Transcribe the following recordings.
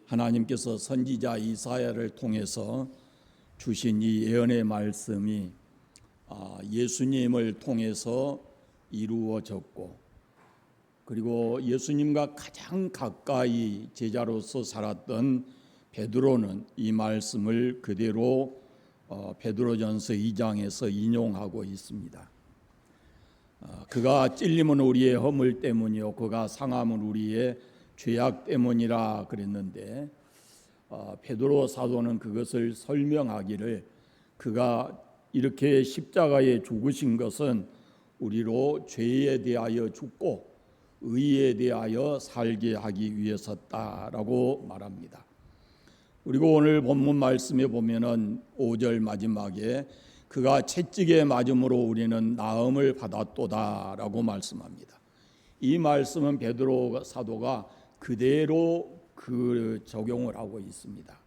하나님께서 선지자 이사야를 통해서 주신 이 예언의 말씀이 예수님을 통해서 이루어졌고, 그리고 예수님과 가장 가까이 제자로서 살았던 베드로는 이 말씀을 그대로 베드로전서 2장에서 인용하고 있습니다. 그가 찔림은 우리의 허물 때문이요 그가 상함은 우리의 죄악 때문이라 그랬는데, 베드로 사도는 그것을 설명하기를 그가 이렇게 십자가에 죽으신 것은 우리로 죄에 대하여 죽고 의에 대하여 살게 하기 위해서다라고 말합니다. 그리고 오늘 본문 말씀에 보면은 5절 마지막에 그가 채찍에 맞음으로 우리는 나음을 받았도다라고 말씀합니다. 이 말씀은 베드로 사도가 그대로 적용을 하고 있습니다.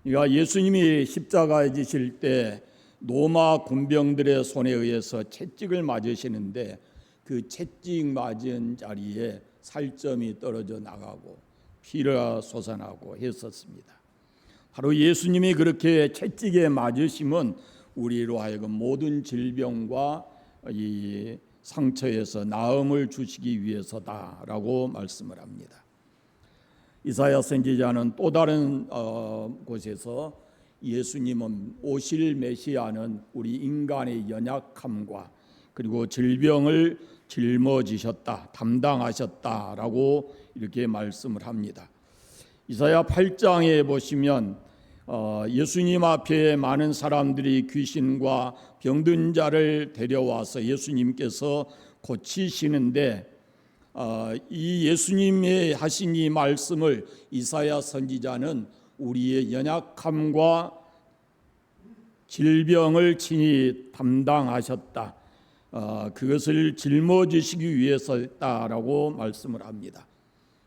그러니까 예수님이 십자가에 지실 때 로마 군병들의 손에 의해서 채찍을 맞으시는데 그 채찍 맞은 자리에 살점이 떨어져 나가고 피가 솟아나고 했었습니다. 바로 예수님이 그렇게 채찍에 맞으심은 우리로 하여금 모든 질병과 이 상처에서 나음을 주시기 위해서다라고 말씀을 합니다. 이사야 선지자는 또 다른 곳에서 예수님은 오실 메시아는 우리 인간의 연약함과 그리고 질병을 짊어지셨다, 담당하셨다라고 이렇게 말씀을 합니다. 이사야 8장에 보시면 예수님 앞에 많은 사람들이 귀신과 병든 자를 데려와서 예수님께서 고치시는데, 이 예수님의 하신 이 말씀을 이사야 선지자는 우리의 연약함과 질병을 친히 담당하셨다, 그것을 짊어지시기 위해서다라고 말씀을 합니다.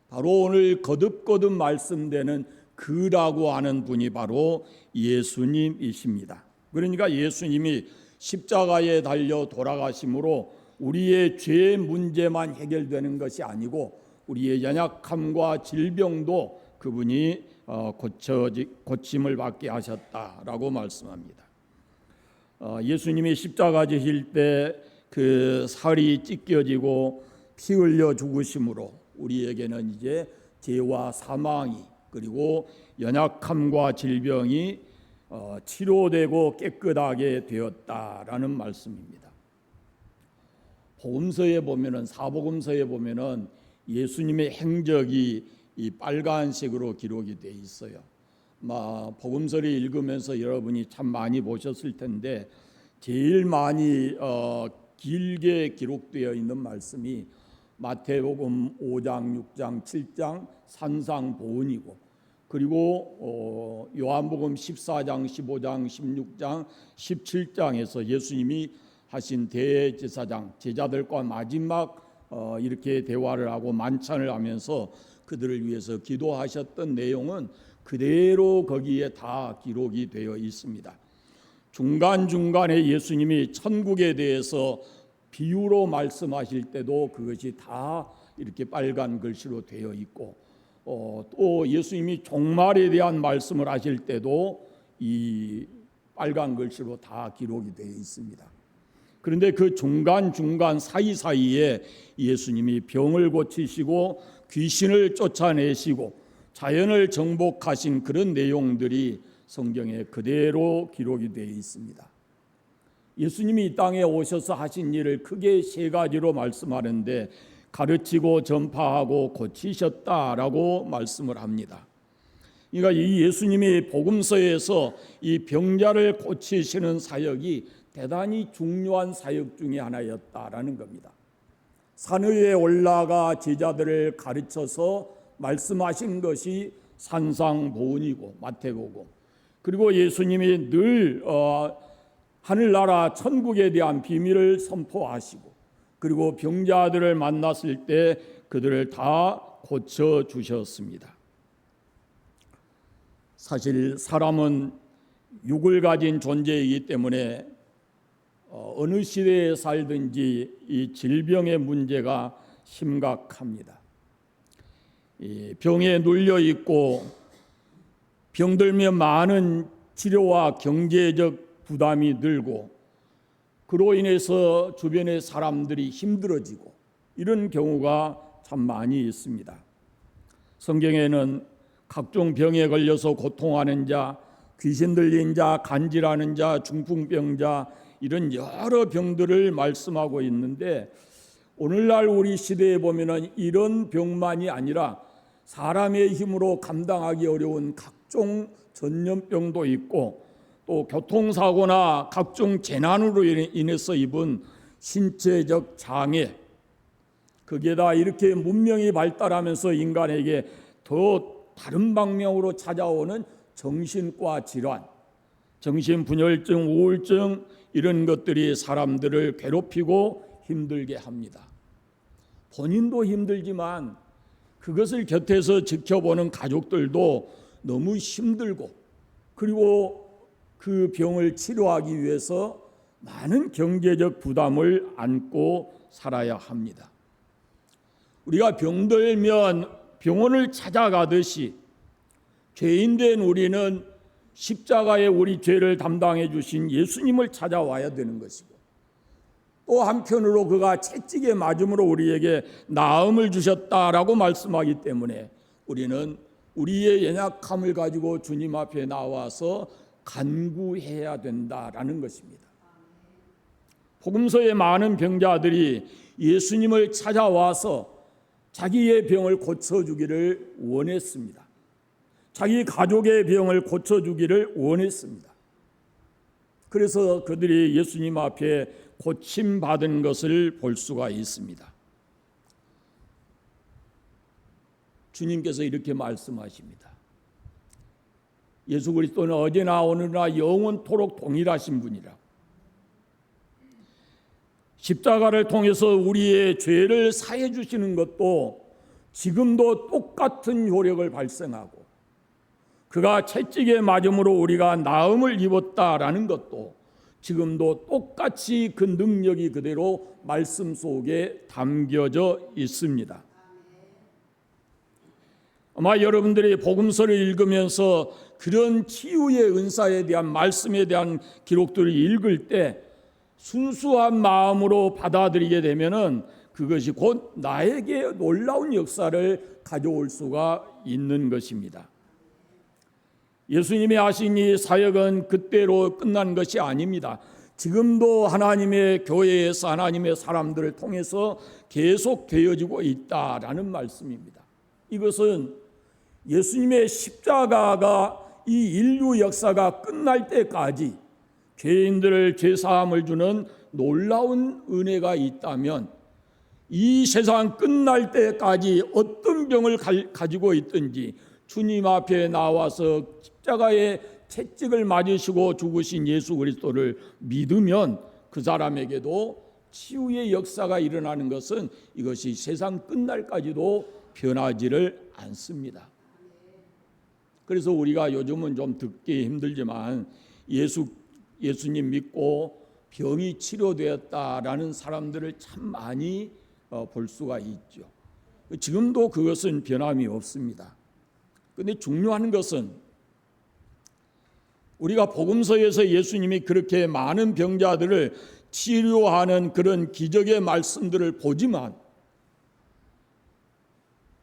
바로 오늘 거듭거듭 말씀되는 그라고 하는 분이 바로 예수님이십니다. 그러니까 예수님이 십자가에 달려 돌아가심으로 우리의 죄 문제만 해결되는 것이 아니고 우리의 연약함과 질병도 그분이 고침을 받게 하셨다라고 말씀합니다. 예수님이 십자가 지실 때 그 살이 찢겨지고 피 흘려 죽으심으로 우리에게는 이제 죄와 사망이 그리고 연약함과 질병이 치료되고 깨끗하게 되었다라는 말씀입니다. 복음서에 보면은 사복음서에 보면은 예수님의 행적이 이 빨간색으로 기록이 돼 있어요. 복음서를 읽으면서 여러분이 참 많이 보셨을 텐데 제일 많이 길게 기록되어 있는 말씀이 마태복음 5장, 6장, 7장 산상보훈이고, 그리고 요한복음 14장, 15장, 16장, 17장에서 예수님이 하신 대제사장 제자들과 마지막 이렇게 대화를 하고 만찬을 하면서 그들을 위해서 기도하셨던 내용은 그대로 거기에 다 기록이 되어 있습니다. 중간중간에 예수님이 천국에 대해서 비유로 말씀하실 때도 그것이 다 이렇게 빨간 글씨로 되어 있고, 또 예수님이 종말에 대한 말씀을 하실 때도 이 빨간 글씨로 다 기록이 되어 있습니다. 그런데 그 중간중간 사이사이에 예수님이 병을 고치시고 귀신을 쫓아내시고 자연을 정복하신 그런 내용들이 성경에 그대로 기록이 되어 있습니다. 예수님이 이 땅에 오셔서 하신 일을 크게 세 가지로 말씀하는데 가르치고 전파하고 고치셨다라고 말씀을 합니다. 그러니까 이 예수님이 복음서에서 이 병자를 고치시는 사역이 대단히 중요한 사역 중에 하나였다라는 겁니다. 산 위에 올라가 제자들을 가르쳐서 말씀하신 것이 산상보훈이고 마태복음, 그리고 예수님이 늘 하늘나라 천국에 대한 비밀을 선포하시고 그리고 병자들을 만났을 때 그들을 다 고쳐주셨습니다. 사실 사람은 육을 가진 존재이기 때문에 어느 시대에 살든지 이 질병의 문제가 심각합니다. 이 병에 눌려 있고 병들면 많은 치료와 경제적 부담이 늘고 그로 인해서 주변의 사람들이 힘들어지고 이런 경우가 참 많이 있습니다. 성경에는 각종 병에 걸려서 고통하는 자, 귀신 들린 자, 간질하는 자, 중풍병자 이런 여러 병들을 말씀하고 있는데 오늘날 우리 시대에 보면은 이런 병만이 아니라 사람의 힘으로 감당하기 어려운 각종 전염병도 있고 또 교통사고나 각종 재난으로 인해서 입은 신체적 장애, 그게 다 이렇게 문명이 발달하면서 인간에게 더 다른 방면으로 찾아오는 정신과 질환, 정신분열증, 우울증 이런 것들이 사람들을 괴롭히고 힘들게 합니다. 본인도 힘들지만 그것을 곁에서 지켜보는 가족들도 너무 힘들고 그리고 그 병을 치료하기 위해서 많은 경제적 부담을 안고 살아야 합니다. 우리가 병들면 병원을 찾아가듯이 죄인된 우리는 십자가에 우리 죄를 담당해 주신 예수님을 찾아와야 되는 것이고 또 한편으로 그가 채찍에 맞음으로 우리에게 나음을 주셨다라고 말씀하기 때문에 우리는 우리의 연약함을 가지고 주님 앞에 나와서 간구해야 된다라는 것입니다. 복음서의 많은 병자들이 예수님을 찾아와서 자기의 병을 고쳐주기를 원했습니다. 자기 가족의 병을 고쳐주기를 원했습니다. 그래서 그들이 예수님 앞에 고침받은 것을 볼 수가 있습니다. 주님께서 이렇게 말씀하십니다. 예수 그리스도는 어제나 오늘나 영원토록 동일하신 분이라. 십자가를 통해서 우리의 죄를 사해 주시는 것도 지금도 똑같은 효력을 발생하고 그가 채찍에 맞음으로 우리가 나음을 입었다라는 것도 지금도 똑같이 그 능력이 그대로 말씀 속에 담겨져 있습니다. 아마 여러분들이 복음서를 읽으면서 그런 치유의 은사에 대한 말씀에 대한 기록들을 읽을 때 순수한 마음으로 받아들이게 되면은 그것이 곧 나에게 놀라운 역사를 가져올 수가 있는 것입니다. 예수님이 하신 이 사역은 그때로 끝난 것이 아닙니다. 지금도 하나님의 교회에서 하나님의 사람들을 통해서 계속 되어지고 있다라는 말씀입니다. 이것은 예수님의 십자가가 이 인류 역사가 끝날 때까지 죄인들을 죄사함을 주는 놀라운 은혜가 있다면 이 세상 끝날 때까지 어떤 병을 가지고 있든지 주님 앞에 나와서 십자가에 채찍을 맞으시고 죽으신 예수 그리스도를 믿으면 그 사람에게도 치유의 역사가 일어나는 것은 이것이 세상 끝날까지도 변하지를 않습니다. 그래서 우리가 요즘은 좀 듣기 힘들지만 예수님 믿고 병이 치료되었다라는 사람들을 참 많이 볼 수가 있죠. 지금도 그것은 변함이 없습니다. 그런데 중요한 것은 우리가 복음서에서 예수님이 그렇게 많은 병자들을 치료하는 그런 기적의 말씀들을 보지만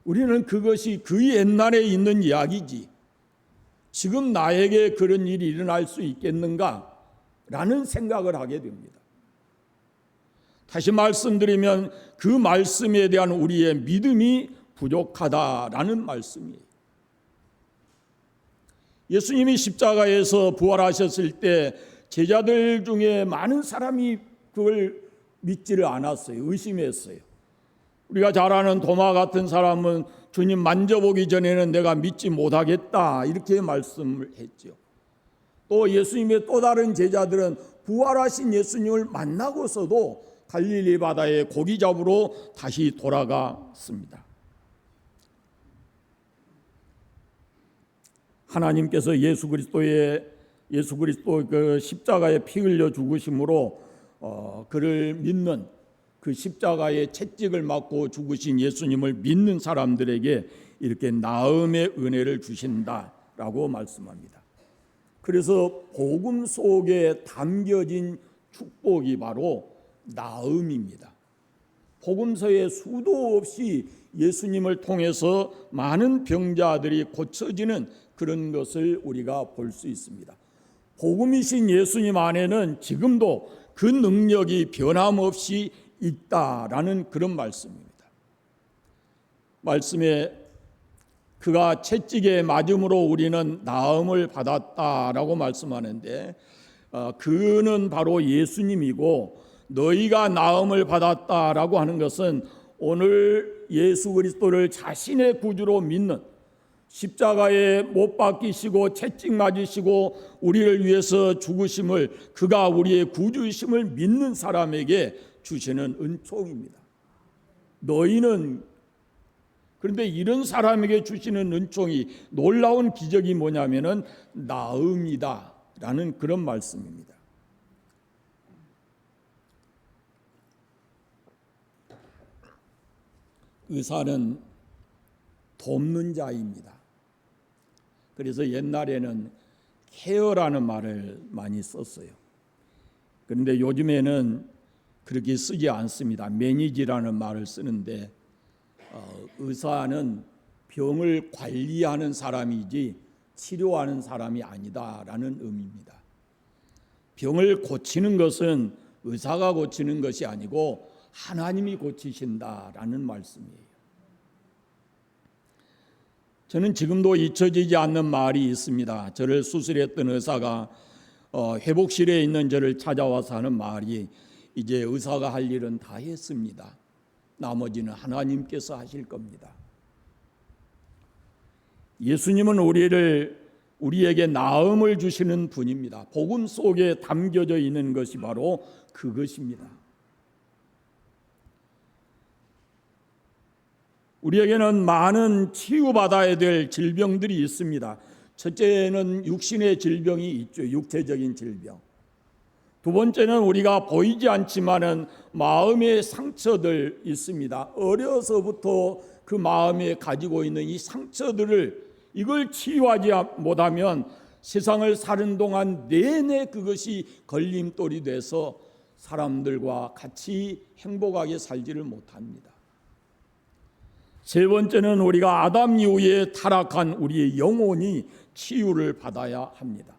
우리는 그것이 그 옛날에 있는 이야기지 지금 나에게 그런 일이 일어날 수 있겠는가라는 생각을 하게 됩니다. 다시 말씀드리면 그 말씀에 대한 우리의 믿음이 부족하다라는 말씀이에요. 예수님이 십자가에서 부활하셨을 때 제자들 중에 많은 사람이 그걸 믿지를 않았어요. 의심했어요. 우리가 잘 아는 도마 같은 사람은 주님 만져보기 전에는 내가 믿지 못하겠다 이렇게 말씀을 했죠. 또 예수님의 또 다른 제자들은 부활하신 예수님을 만나고서도 갈릴리 바다에 고기 잡으러 다시 돌아갔습니다. 하나님께서 예수 그리스도 그 십자가에 피 흘려 죽으심으로 그를 믿는 그 십자가의 채찍을 맞고 죽으신 예수님을 믿는 사람들에게 이렇게 나음의 은혜를 주신다라고 말씀합니다. 그래서 복음 속에 담겨진 축복이 바로 나음입니다. 복음서에 수도 없이 예수님을 통해서 많은 병자들이 고쳐지는 그런 것을 우리가 볼 수 있습니다. 복음이신 예수님 안에는 지금도 그 능력이 변함없이 있다라는 그런 말씀입니다. 말씀에 그가 채찍에 맞음으로 우리는 나음을 받았다라고 말씀하는데 그는 바로 예수님이고 너희가 나음을 받았다라고 하는 것은 오늘 예수 그리스도를 자신의 구주로 믿는 십자가에 못 박히시고 채찍 맞으시고 우리를 위해서 죽으심을 그가 우리의 구주이심을 믿는 사람에게 주시는 은총입니다. 너희는 그런데 이런 사람에게 주시는 은총이 놀라운 기적이 뭐냐면은 나음이다라는 그런 말씀입니다. 의사는 돕는 자입니다. 그래서 옛날에는 케어라는 말을 많이 썼어요. 그런데 요즘에는 그렇게 쓰지 않습니다. 매니지라는 말을 쓰는데 의사는 병을 관리하는 사람이지 치료하는 사람이 아니다라는 의미입니다. 병을 고치는 것은 의사가 고치는 것이 아니고 하나님이 고치신다라는 말씀이에요. 저는 지금도 잊혀지지 않는 말이 있습니다. 저를 수술했던 의사가 회복실에 있는 저를 찾아와서 하는 말이 이제 의사가 할 일은 다 했습니다. 나머지는 하나님께서 하실 겁니다. 예수님은 우리에게 나음을 주시는 분입니다. 복음 속에 담겨져 있는 것이 바로 그것입니다. 우리에게는 많은 치유받아야 될 질병들이 있습니다. 첫째는 육신의 질병이 있죠. 육체적인 질병. 두 번째는 우리가 보이지 않지만은 마음의 상처들 있습니다. 어려서부터 그 마음에 가지고 있는 이 상처들을 이걸 치유하지 못하면 세상을 사는 동안 내내 그것이 걸림돌이 돼서 사람들과 같이 행복하게 살지를 못합니다. 세 번째는 우리가 아담 이후에 타락한 우리의 영혼이 치유를 받아야 합니다.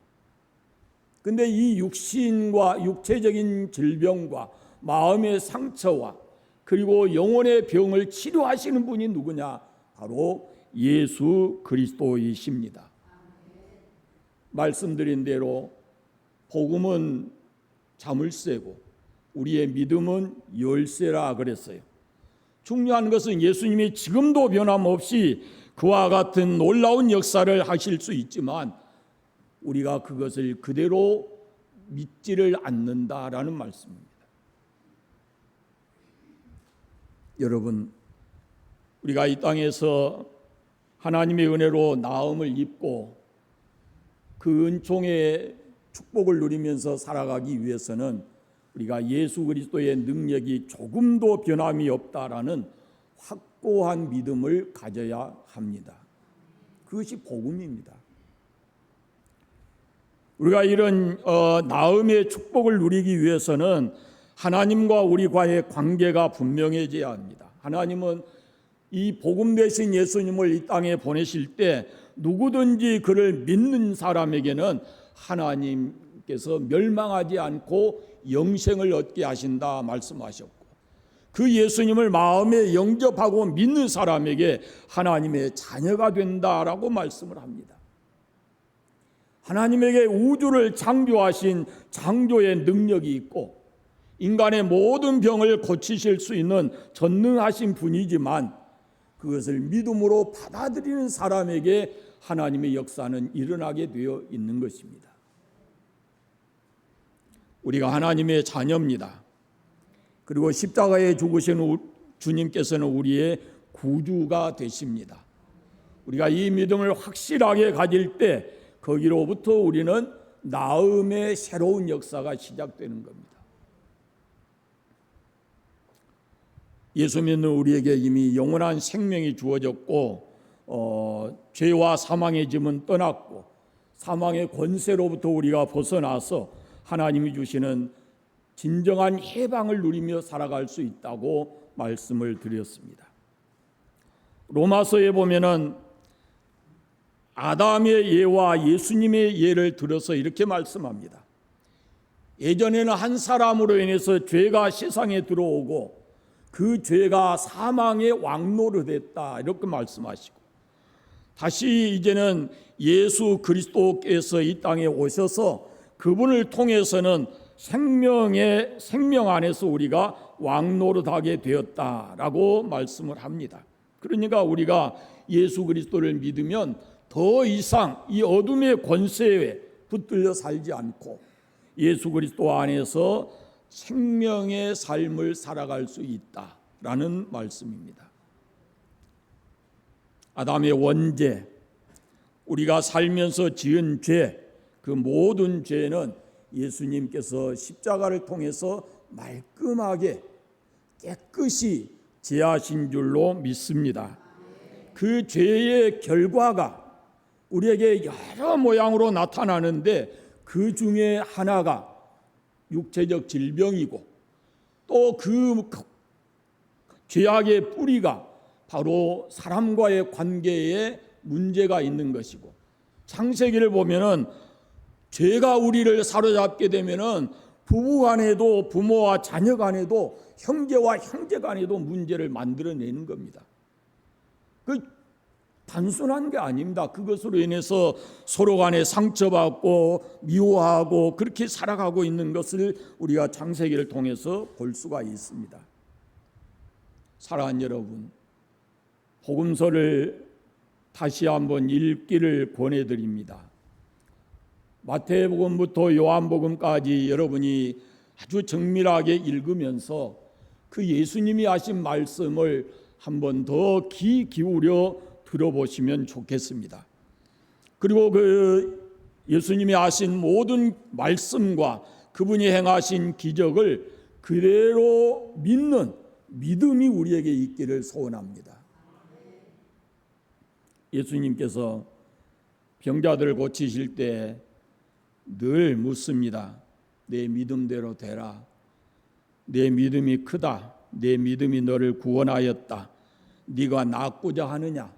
근데 이 육신과 육체적인 질병과 마음의 상처와 그리고 영혼의 병을 치료하시는 분이 누구냐? 바로 예수 그리스도이십니다. 말씀드린 대로 복음은 자물쇠고 우리의 믿음은 열쇠라 그랬어요. 중요한 것은 예수님이 지금도 변함없이 그와 같은 놀라운 역사를 하실 수 있지만 우리가 그것을 그대로 믿지를 않는다라는 말씀입니다. 여러분, 우리가 이 땅에서 하나님의 은혜로 나음을 입고 그 은총의 축복을 누리면서 살아가기 위해서는 우리가 예수 그리스도의 능력이 조금도 변함이 없다라는 확고한 믿음을 가져야 합니다. 그것이 복음입니다. 우리가 이런 나음의 축복을 누리기 위해서는 하나님과 우리과의 관계가 분명해져야 합니다. 하나님은 이 복음 되신 예수님을 이 땅에 보내실 때 누구든지 그를 믿는 사람에게는 하나님께서 멸망하지 않고 영생을 얻게 하신다 말씀하셨고 그 예수님을 마음에 영접하고 믿는 사람에게 하나님의 자녀가 된다라고 말씀을 합니다. 하나님에게 우주를 창조하신 창조의 능력이 있고 인간의 모든 병을 고치실 수 있는 전능하신 분이지만 그것을 믿음으로 받아들이는 사람에게 하나님의 역사는 일어나게 되어 있는 것입니다. 우리가 하나님의 자녀입니다. 그리고 십자가에 죽으신 주님께서는 우리의 구주가 되십니다. 우리가 이 믿음을 확실하게 가질 때 거기로부터 우리는 나음의 새로운 역사가 시작되는 겁니다. 예수 믿는 우리에게 이미 영원한 생명이 주어졌고 죄와 사망의 짐은 떠났고 사망의 권세로부터 우리가 벗어나서 하나님이 주시는 진정한 해방을 누리며 살아갈 수 있다고 말씀을 드렸습니다. 로마서에 보면은 아담의 예와 예수님의 예를 들어서 이렇게 말씀합니다. 예전에는 한 사람으로 인해서 죄가 세상에 들어오고 그 죄가 사망의 왕노릇했다 이렇게 말씀하시고, 다시 이제는 예수 그리스도께서 이 땅에 오셔서 그분을 통해서는 생명 안에서 우리가 왕노릇하게 되었다라고 말씀을 합니다. 그러니까 우리가 예수 그리스도를 믿으면 더 이상 이 어둠의 권세에 붙들려 살지 않고 예수 그리스도 안에서 생명의 삶을 살아갈 수 있다라는 말씀입니다. 아담의 원죄, 우리가 살면서 지은 죄, 그 모든 죄는 예수님께서 십자가를 통해서 말끔하게 깨끗이 제하신 줄로 믿습니다. 그 죄의 결과가 우리에게 여러 모양으로 나타나는데 그 중에 하나가 육체적 질병이고, 또 그 죄악의 뿌리가 바로 사람과의 관계에 문제가 있는 것이고, 창세기를 보면은 죄가 우리를 사로잡게 되면은 부부 간에도, 부모와 자녀 간에도, 형제와 형제 간에도 문제를 만들어내는 겁니다. 그 단순한 게 아닙니다. 그것으로 인해서 서로 간에 상처받고 미워하고 그렇게 살아가고 있는 것을 우리가 창세기를 통해서 볼 수가 있습니다. 사랑하는 여러분, 복음서를 다시 한번 읽기를 권해드립니다. 마태복음부터 요한복음까지 여러분이 아주 정밀하게 읽으면서 그 예수님이 하신 말씀을 한번 더 귀 기울여 들어보시면 좋겠습니다. 그리고 그 예수님이 하신 모든 말씀과 그분이 행하신 기적을 그대로 믿는 믿음이 우리에게 있기를 소원합니다. 예수님께서 병자들을 고치실 때 늘 묻습니다. 내 믿음대로 되라. 내 믿음이 크다. 내 믿음이 너를 구원하였다. 네가 낫고자 하느냐?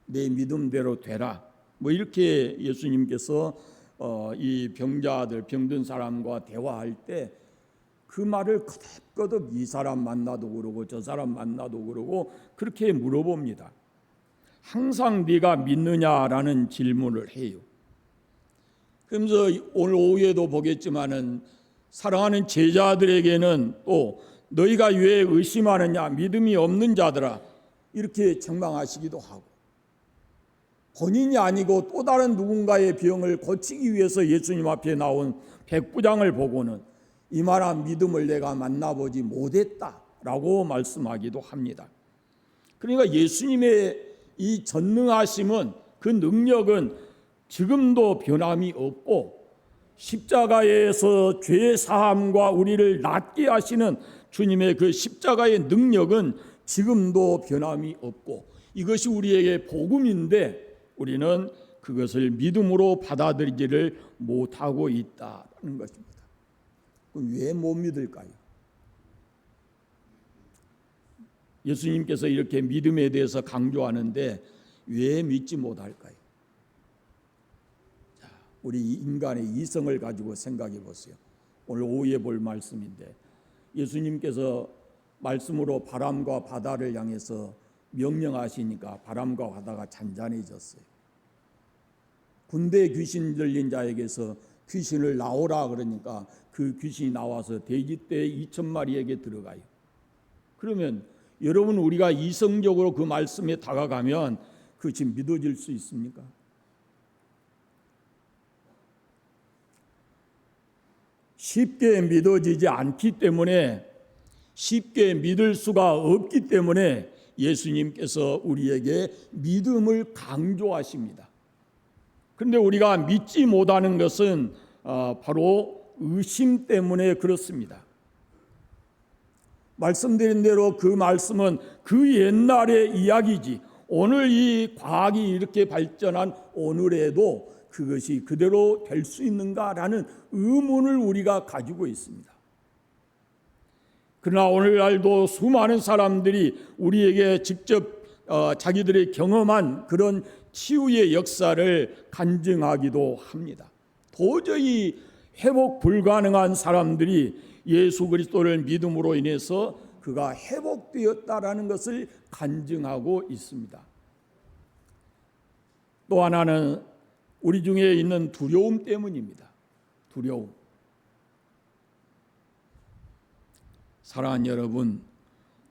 내 믿음대로 되라. 뭐 이렇게 예수님께서 이 병자들, 병든 사람과 대화할 때 그 말을 거듭거듭 이 사람 만나도 그러고 저 사람 만나도 그러고 그렇게 물어봅니다. 항상 네가 믿느냐라는 질문을 해요. 그러면서 오늘 오후에도 보겠지만은 사랑하는 제자들에게는 또 너희가 왜 의심하느냐, 믿음이 없는 자들아, 이렇게 책망하시기도 하고, 본인이 아니고 또 다른 누군가의 병을 고치기 위해서 예수님 앞에 나온 백부장을 보고는 이만한 믿음을 내가 만나보지 못했다라고 말씀하기도 합니다. 그러니까 예수님의 이 전능하심은, 그 능력은 지금도 변함이 없고, 십자가에서 죄 사함과 우리를 낫게 하시는 주님의 그 십자가의 능력은 지금도 변함이 없고, 이것이 우리에게 복음인데 우리는 그것을 믿음으로 받아들이지를 못하고 있다는 것입니다. 그럼 왜 못 믿을까요? 예수님께서 이렇게 믿음에 대해서 강조하는데 왜 믿지 못할까요? 자, 우리 인간의 이성을 가지고 생각해 보세요. 오늘 오후에 볼 말씀인데 예수님께서 말씀으로 바람과 바다를 향해서 명령하시니까 바람과 바다가 잔잔해졌어요. 군대 귀신 들린 자에게서 귀신을 나오라 그러니까 그 귀신이 나와서 돼지떼 2,000마리에게 들어가요. 그러면 여러분, 우리가 이성적으로 그 말씀에 다가가면 그것이 믿어질 수 있습니까? 쉽게 믿어지지 않기 때문에, 쉽게 믿을 수가 없기 때문에 예수님께서 우리에게 믿음을 강조하십니다. 그런데 우리가 믿지 못하는 것은 바로 의심 때문에 그렇습니다. 말씀드린 대로 그 말씀은 그 옛날의 이야기지 오늘 이 과학이 이렇게 발전한 오늘에도 그것이 그대로 될 수 있는가라는 의문을 우리가 가지고 있습니다. 그러나 오늘날도 수많은 사람들이 우리에게 직접 자기들이 경험한 그런 치유의 역사를 간증하기도 합니다. 도저히 회복 불가능한 사람들이 예수 그리스도를 믿음으로 인해서 그가 회복되었다라는 것을 간증하고 있습니다. 또 하나는 우리 중에 있는 두려움 때문입니다. 두려움. 사랑하는 여러분,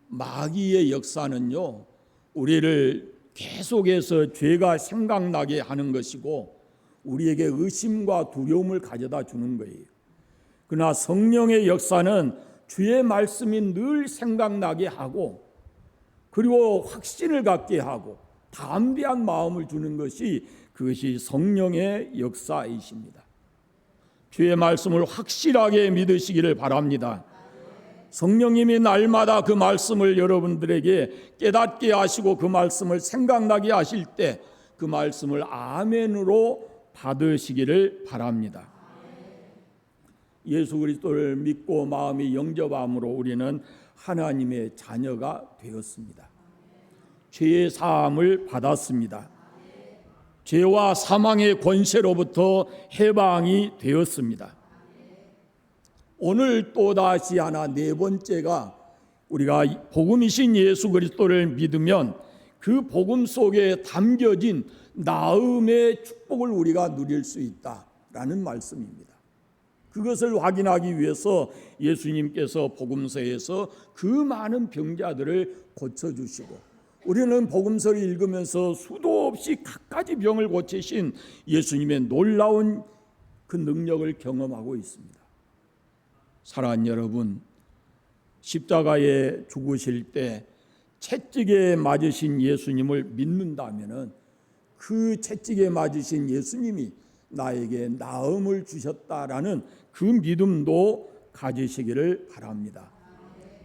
마귀의 역사는요, 우리를 계속해서 죄가 생각나게 하는 것이고 우리에게 의심과 두려움을 가져다 주는 거예요. 그러나 성령의 역사는 주의 말씀이 늘 생각나게 하고 그리고 확신을 갖게 하고 담대한 마음을 주는 것이 그것이 성령의 역사이십니다. 주의 말씀을 확실하게 믿으시기를 바랍니다. 성령님이 날마다 그 말씀을 여러분들에게 깨닫게 하시고 그 말씀을 생각나게 하실 때 그 말씀을 아멘으로 받으시기를 바랍니다. 예수 그리스도를 믿고 마음이 영접함으로 우리는 하나님의 자녀가 되었습니다. 죄의 사함을 받았습니다. 죄와 사망의 권세로부터 해방이 되었습니다. 오늘 또다시 하나 네 번째가 우리가 복음이신 예수 그리스도를 믿으면 그 복음 속에 담겨진 나음의 축복을 우리가 누릴 수 있다라는 말씀입니다. 그것을 확인하기 위해서 예수님께서 복음서에서 그 많은 병자들을 고쳐주시고 우리는 복음서를 읽으면서 수도 없이 갖가지 병을 고치신 예수님의 놀라운 그 능력을 경험하고 있습니다. 사랑하는 여러분, 십자가에 죽으실 때 채찍에 맞으신 예수님을 믿는다면 그 채찍에 맞으신 예수님이 나에게 나음을 주셨다라는 그 믿음도 가지시기를 바랍니다.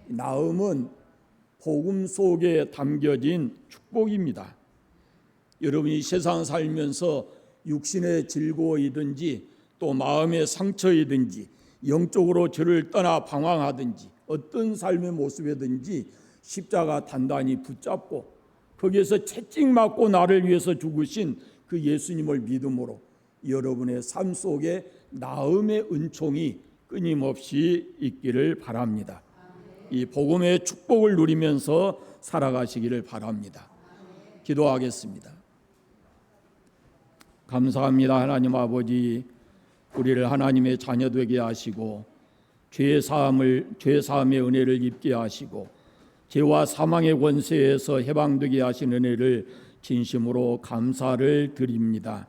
나음은 복음 속에 담겨진 축복입니다. 여러분이 세상 살면서 육신의 즐거움이든지 또 마음의 상처이든지 영적으로 저를 떠나 방황하든지 어떤 삶의 모습이든지 십자가 단단히 붙잡고 거기에서 채찍 맞고 나를 위해서 죽으신 그 예수님을 믿음으로 여러분의 삶 속에 나음의 은총이 끊임없이 있기를 바랍니다. 이 복음의 축복을 누리면서 살아가시기를 바랍니다. 기도하겠습니다. 감사합니다. 하나님 아버지, 우리를 하나님의 자녀 되게 하시고 죄 사함의 은혜를 입게 하시고 죄와 사망의 권세에서 해방되게 하신 은혜를 진심으로 감사를 드립니다.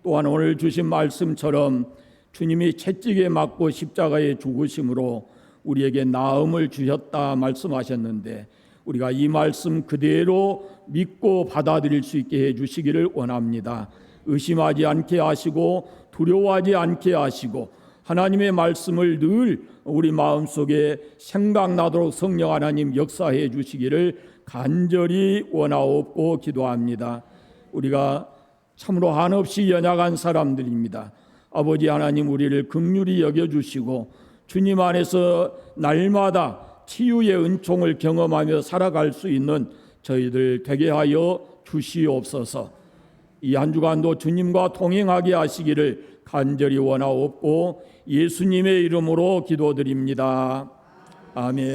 또한 오늘 주신 말씀처럼 주님이 채찍에 맞고 십자가에 죽으심으로 우리에게 나음을 주셨다 말씀하셨는데 우리가 이 말씀 그대로 믿고 받아들일 수 있게 해주시기를 원합니다. 의심하지 않게 하시고 두려워하지 않게 하시고 하나님의 말씀을 늘 우리 마음속에 생각나도록 성령 하나님 역사해 주시기를 간절히 원하옵고 기도합니다. 우리가 참으로 한없이 연약한 사람들입니다. 아버지 하나님, 우리를 긍휼히 여겨주시고 주님 안에서 날마다 치유의 은총을 경험하며 살아갈 수 있는 저희들 되게 하여 주시옵소서. 이 한 주간도 주님과 동행하게 하시기를 간절히 원하옵고 예수님의 이름으로 기도드립니다. 아멘.